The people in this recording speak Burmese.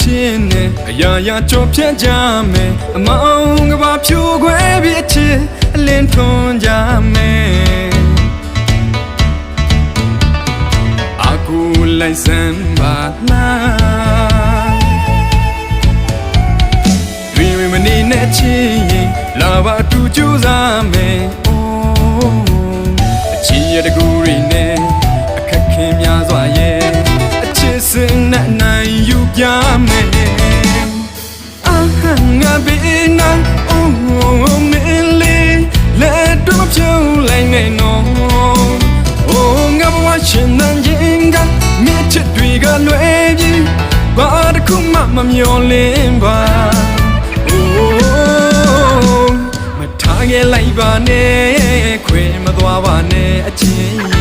ဖြစ်နေအရာရာကြောဖြတ်ကြမယ်အမောင်ကဘာဖြူခွဲပြီးချစ်အလင်းထွန်းကြမယ်အကူလိုက်စမ်းပါလားတွင်မနေနဲ့ချစ်ရင်လာပါတူကြိုးစားမယ်အချစ်ရတကူရင်းနဲ့အခက်ခဲများစွာရဲ့အချစ်စင်နဲ့နိုင်ယူပြမယ်အာဟန်ငါဘေးနာမင်းလေးလက်တော့ဖြုံးလိုက်မယ်နော်ငါဘဝရှင်နန်းရင်ကမြစ်ချစ်တွေကလွယ်ပြီးဘာတစ်ခုမှမမျောလင်းပါမထားခဲ့လိုက်ပါနဲ့ခွေမသွားပါနဲ့အချင်း